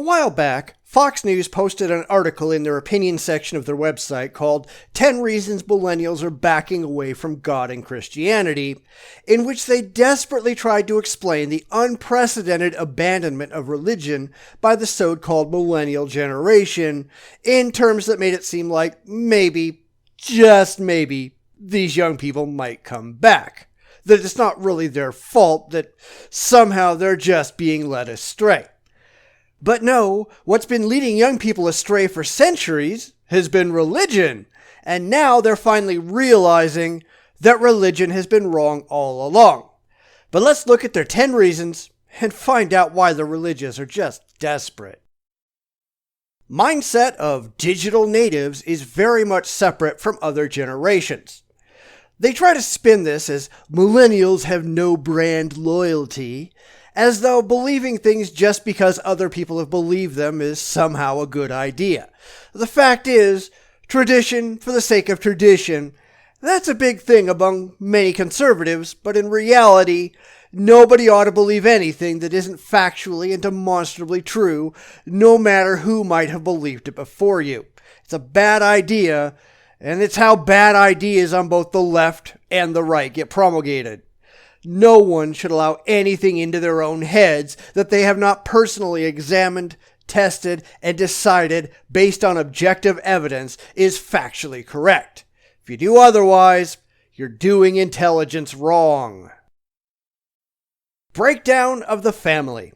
while back, Fox News posted an article in their opinion section of their website called 10 Reasons Millennials Are Backing Away from God and Christianity, in which they desperately tried to explain the unprecedented abandonment of religion by the so-called millennial generation in terms that made it seem like maybe, just maybe, these young people might come back. That it's not really their fault, that somehow they're just being led astray. But no, what's been leading young people astray for centuries has been religion, and now they're finally realizing that religion has been wrong all along. But let's look at their 10 reasons and find out why the religious are just desperate. Mindset of digital natives is very much separate from other generations. They try to spin this as millennials have no brand loyalty, as though believing things just because other people have believed them is somehow a good idea. The fact is, tradition for the sake of tradition, that's a big thing among many conservatives, but in reality, nobody ought to believe anything that isn't factually and demonstrably true, no matter who might have believed it before you. It's a bad idea, and it's how bad ideas on both the left and the right get promulgated. No one should allow anything into their own heads that they have not personally examined, tested, and decided based on objective evidence is factually correct. If you do otherwise, you're doing intelligence wrong. Breakdown of the family.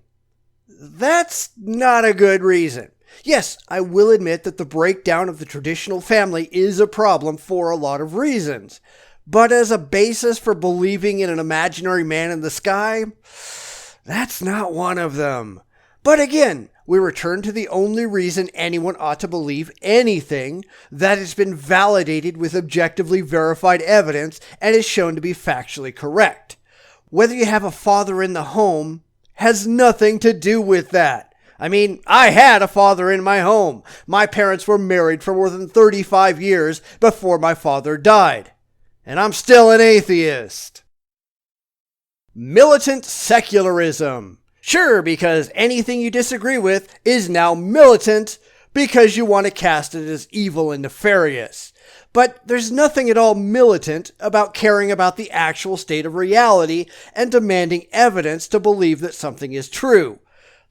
That's not a good reason. Yes, I will admit that the breakdown of the traditional family is a problem for a lot of reasons. But as a basis for believing in an imaginary man in the sky, that's not one of them. But again, we return to the only reason anyone ought to believe anything that has been validated with objectively verified evidence and is shown to be factually correct. Whether you have a father in the home has nothing to do with that. I mean, I had a father in my home. My parents were married for more than 35 years before my father died. And I'm still an atheist. Militant secularism. Sure, because anything you disagree with is now militant because you want to cast it as evil and nefarious. But there's nothing at all militant about caring about the actual state of reality and demanding evidence to believe that something is true.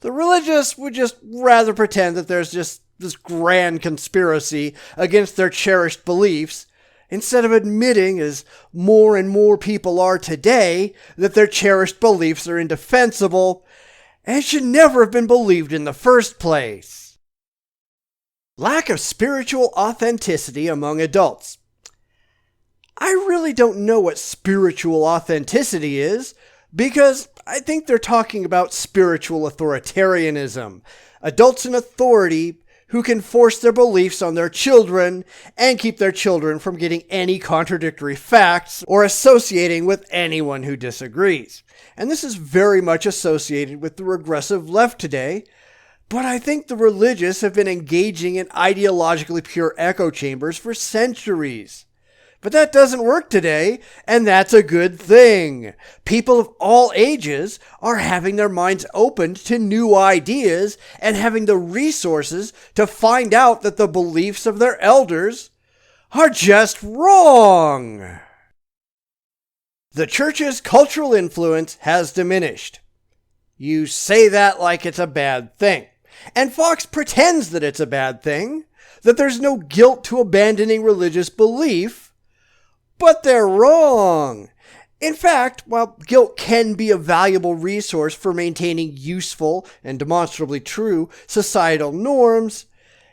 The religious would just rather pretend that there's just this grand conspiracy against their cherished beliefs, instead of admitting, as more and more people are today, that their cherished beliefs are indefensible and should never have been believed in the first place. Lack of spiritual authenticity among adults. I really don't know what spiritual authenticity is, because I think they're talking about spiritual authoritarianism. Adults in authority who can force their beliefs on their children and keep their children from getting any contradictory facts or associating with anyone who disagrees. And this is very much associated with the regressive left today, but I think the religious have been engaging in ideologically pure echo chambers for centuries. But that doesn't work today, and that's a good thing. People of all ages are having their minds opened to new ideas and having the resources to find out that the beliefs of their elders are just wrong. The church's cultural influence has diminished. You say that like it's a bad thing. And Fox pretends that it's a bad thing, that there's no guilt to abandoning religious belief. But they're wrong. In fact, while guilt can be a valuable resource for maintaining useful and demonstrably true societal norms,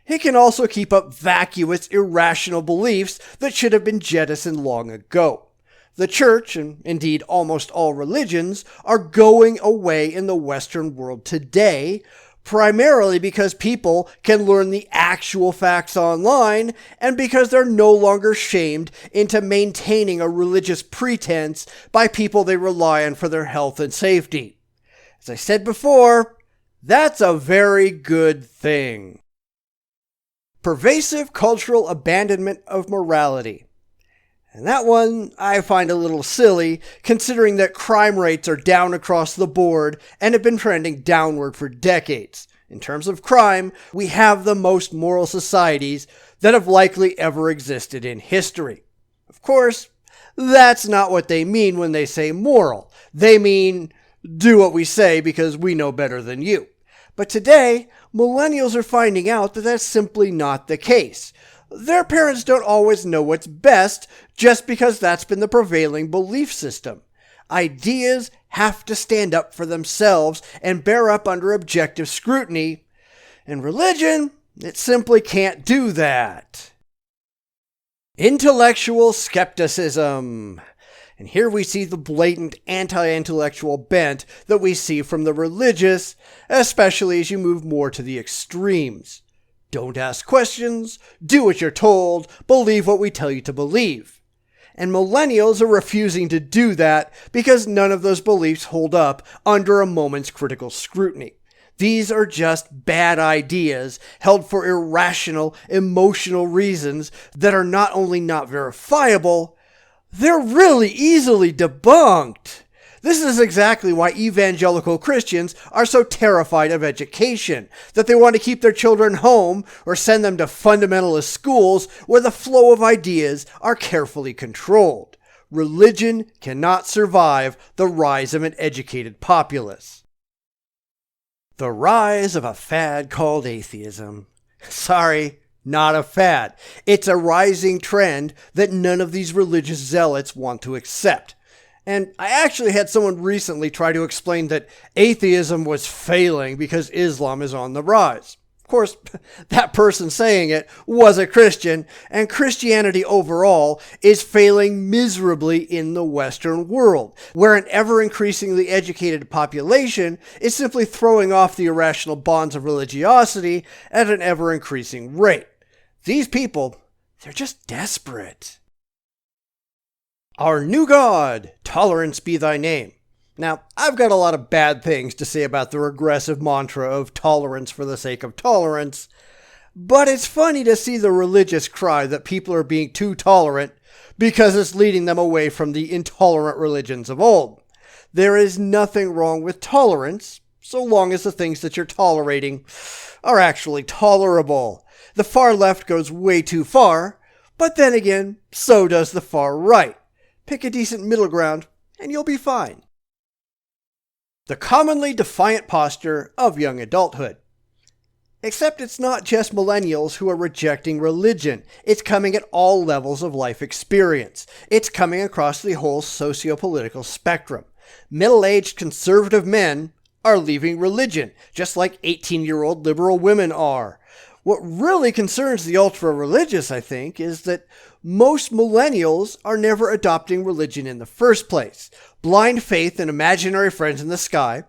it can also keep up vacuous, irrational beliefs that should have been jettisoned long ago. The church, and indeed almost all religions, are going away in the Western world today, primarily because people can learn the actual facts online and because they're no longer shamed into maintaining a religious pretense by people they rely on for their health and safety. As I said before, that's a very good thing. Pervasive cultural abandonment of morality. And that one I find a little silly, considering that crime rates are down across the board and have been trending downward for decades. In terms of crime, we have the most moral societies that have likely ever existed in history. Of course, that's not what they mean when they say moral. They mean do what we say because we know better than you. But today, millennials are finding out that that's simply not the case. Their parents don't always know what's best just because that's been the prevailing belief system. Ideas have to stand up for themselves and bear up under objective scrutiny. And religion, it simply can't do that. Intellectual skepticism. And here we see the blatant anti-intellectual bent that we see from the religious, especially as you move more to the extremes. Don't ask questions, do what you're told, believe what we tell you to believe. And millennials are refusing to do that because none of those beliefs hold up under a moment's critical scrutiny. These are just bad ideas held for irrational, emotional reasons that are not only not verifiable, they're really easily debunked. This is exactly why evangelical Christians are so terrified of education, that they want to keep their children home or send them to fundamentalist schools where the flow of ideas are carefully controlled. Religion cannot survive the rise of an educated populace. The rise of a fad called atheism. Sorry, not a fad. It's a rising trend that none of these religious zealots want to accept. And I actually had someone recently try to explain that atheism was failing because Islam is on the rise. Of course, that person saying it was a Christian, and Christianity overall is failing miserably in the Western world, where an ever-increasingly educated population is simply throwing off the irrational bonds of religiosity at an ever-increasing rate. These people, they're just desperate. Our new God, tolerance be thy name. Now, I've got a lot of bad things to say about the regressive mantra of tolerance for the sake of tolerance, but it's funny to see the religious cry that people are being too tolerant because it's leading them away from the intolerant religions of old. There is nothing wrong with tolerance, so long as the things that you're tolerating are actually tolerable. The far left goes way too far, but then again, so does the far right. Pick a decent middle ground, and you'll be fine. The commonly defiant posture of young adulthood. Except it's not just millennials who are rejecting religion. It's coming at all levels of life experience. It's coming across the whole socio-political spectrum. Middle-aged conservative men are leaving religion, just like 18-year-old liberal women are. What really concerns the ultra-religious, I think, is that most millennials are never adopting religion in the first place. Blind faith and imaginary friends in the sky,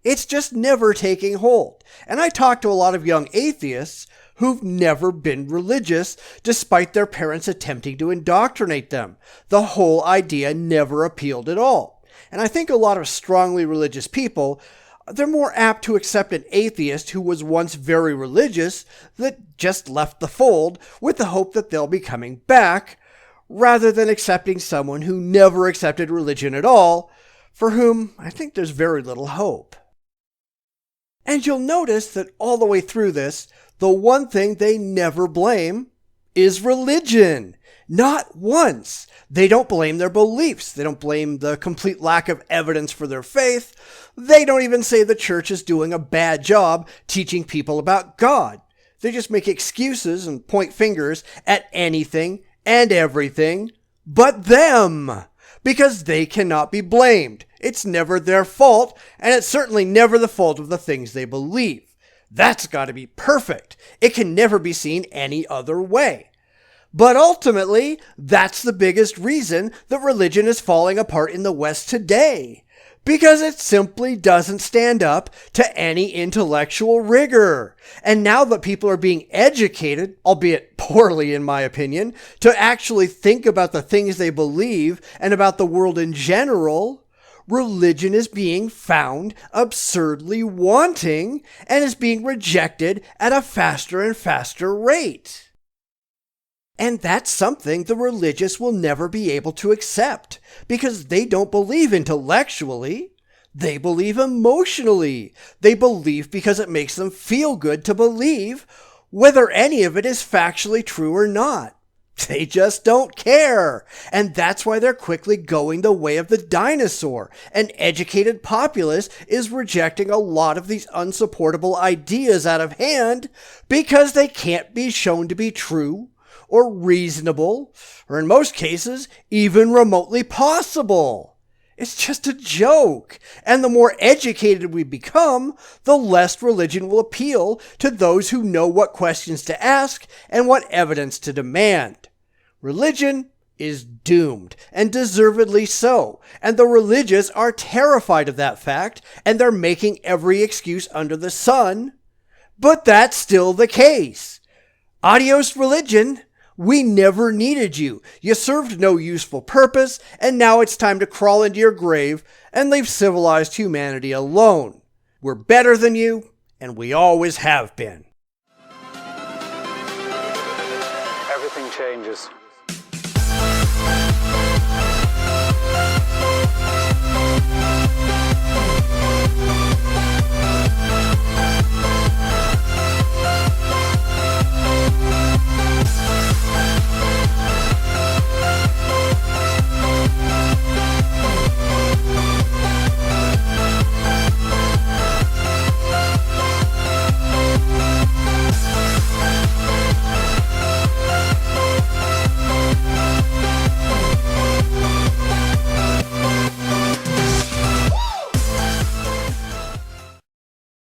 it's just never taking hold. And I talk to a lot of young atheists who've never been religious, despite their parents attempting to indoctrinate them. The whole idea never appealed at all. And I think a lot of strongly religious people, they're more apt to accept an atheist who was once very religious that just left the fold with the hope that they'll be coming back, rather than accepting someone who never accepted religion at all, for whom I think there's very little hope. And you'll notice that all the way through this, the one thing they never blame is religion. Not once. They don't blame their beliefs. They don't blame the complete lack of evidence for their faith. They don't even say the church is doing a bad job teaching people about God. They just make excuses and point fingers at anything and everything but them, because they cannot be blamed. It's never their fault, and it's certainly never the fault of the things they believe. That's got to be perfect. It can never be seen any other way. But ultimately, that's the biggest reason that religion is falling apart in the West today, because it simply doesn't stand up to any intellectual rigor. And now that people are being educated, albeit poorly in my opinion, to actually think about the things they believe and about the world in general, religion is being found absurdly wanting and is being rejected at a faster and faster rate. And that's something the religious will never be able to accept, because they don't believe intellectually. They believe emotionally. They believe because it makes them feel good to believe, whether any of it is factually true or not. They just don't care. And that's why they're quickly going the way of the dinosaur. An educated populace is rejecting a lot of these unsupportable ideas out of hand because they can't be shown to be true or reasonable, or in most cases, even remotely possible. It's just a joke. And the more educated we become, the less religion will appeal to those who know what questions to ask and what evidence to demand. Religion is doomed, and deservedly so. And the religious are terrified of that fact, and they're making every excuse under the sun. But that's still the case. Adios, religion. We never needed you. You served no useful purpose, and now it's time to crawl into your grave and leave civilized humanity alone. We're better than you, and we always have been. Everything changes.